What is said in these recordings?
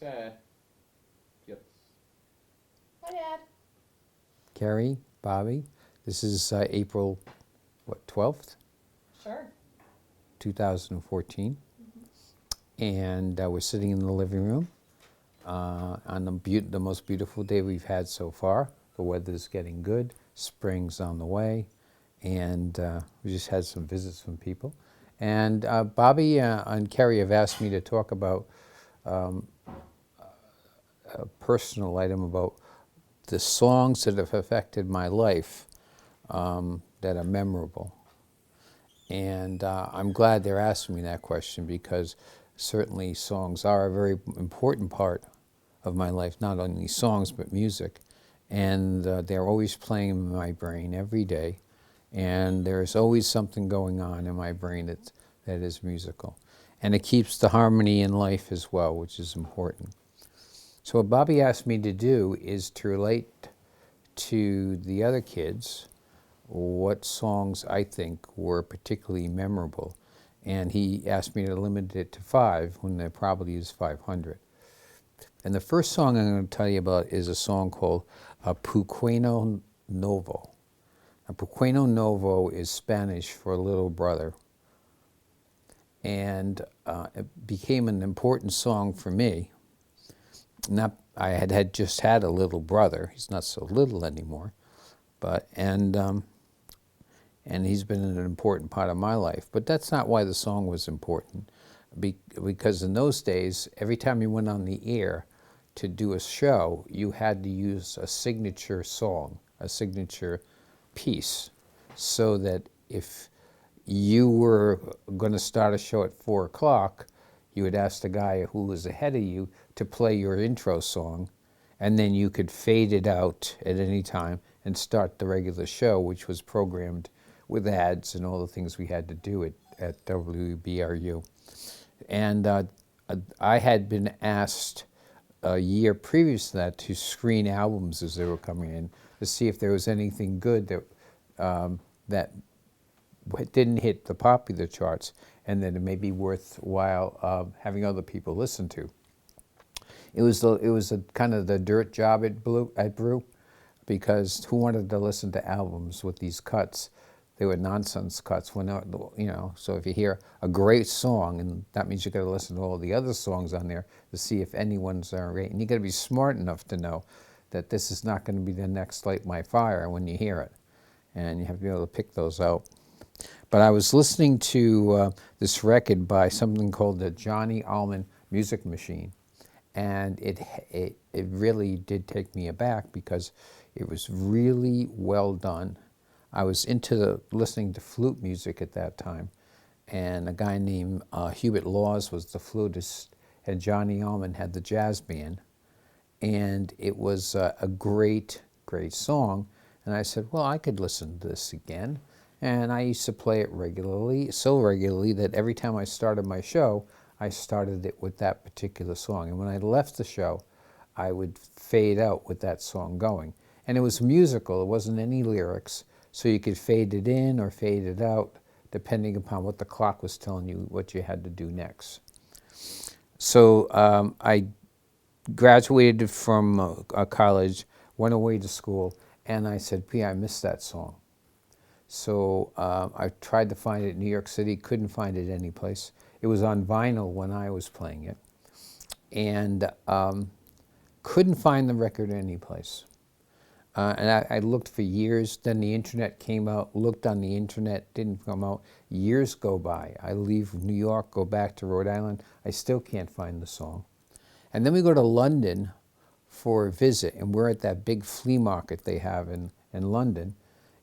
Okay. Yes. Hi, Dad. Carrie, Bobby, this is April, 12th, Sure. 2014. Mm-hmm. And we're sitting in the living room on the most beautiful day we've had so far. The weather's getting good, spring's on the way, and we just had some visits from people. And Bobby and Carrie have asked me to talk about a personal item about the songs that have affected my life that are memorable. And I'm glad they're asking me that question because certainly songs are a very important part of my life, not only songs but music. And they're always playing in my brain every day. And there's always something going on in my brain that is musical. And it keeps the harmony in life as well, which is important. So what Bobby asked me to do is to relate to the other kids what songs I think were particularly memorable. And he asked me to limit it to 5 when there probably is 500. And the first song I'm going to tell you about is a song called Pequeño Novo. Now, Pequeño Novo is Spanish for little brother. And it became an important song for me. I had just had a little brother. He's not so little anymore. And he's been an important part of my life. But that's not why the song was important, because in those days, every time you went on the air to do a show, you had to use a signature song, a signature piece, so that if you were going to start a show at 4 o'clock, you would ask the guy who was ahead of you to play your intro song, and then you could fade it out at any time and start the regular show, which was programmed with ads and all the things we had to do at WBRU. And I had been asked a year previous to that to screen albums as they were coming in to see if there was anything good that didn't hit the popular charts and that it may be worthwhile having other people listen to. It was a kind of the dirt job at Brew, because who wanted to listen to albums with these cuts? They were nonsense cuts. So if you hear a great song, and that means you got to listen to all the other songs on there to see if anyone's great. And you got to be smart enough to know that this is not going to be the next Light My Fire when you hear it, and you have to be able to pick those out. But I was listening to this record by something called the Johnny Almond Music Machine, and it really did take me aback because it was really well done. I was into listening to flute music at that time, and a guy named Hubert Laws was the flutist, and Johnny Almond had the jazz band, and it was a great, great song. And I said, well, I could listen to this again. And I used to play it regularly, so regularly that every time I started my show, I started it with that particular song. And when I left the show, I would fade out with that song going. And it was musical, it wasn't any lyrics, so you could fade it in or fade it out, depending upon what the clock was telling you what you had to do next. So I graduated from college, went away to school, and I said, I missed that song. So I tried to find it in New York City, couldn't find it anyplace. It was on vinyl when I was playing it, and couldn't find the record anyplace. And I looked for years, then the internet came out, looked on the internet, didn't come out. Years go by. I leave New York, go back to Rhode Island, I still can't find the song. And then we go to London for a visit, and we're at that big flea market they have in London.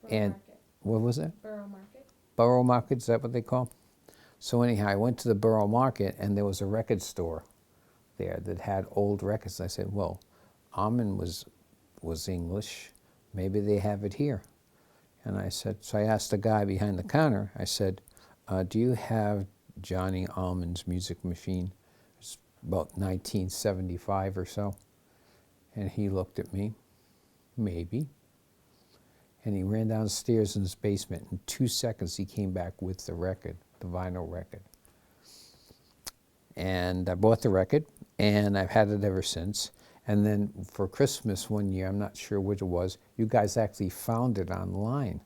And Market. what was it? Borough Market. Borough Market, is that what they call? So anyhow, I went to the Borough Market, and there was a record store there that had old records. I said, well, Almond was English. Maybe they have it here. And I said, so I asked the guy behind the counter, I said, do you have Johnny Almond's Music Machine? It's about 1975 or so. And he looked at me, maybe. And he ran downstairs in his basement. In 2 seconds, he came back with the record, the vinyl record. And I bought the record, and I've had it ever since. And then for Christmas one year, I'm not sure which it was, you guys actually found it online.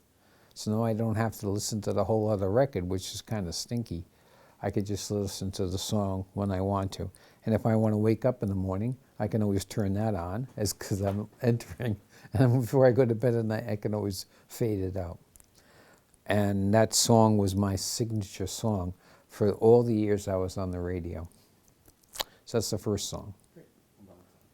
So now I don't have to listen to the whole other record, which is kind of stinky. I could just listen to the song when I want to. And if I want to wake up in the morning, I can always turn that on, as because I'm entering. And before I go to bed at night, I can always fade it out. And that song was my signature song for all the years I was on the radio. So that's the first song.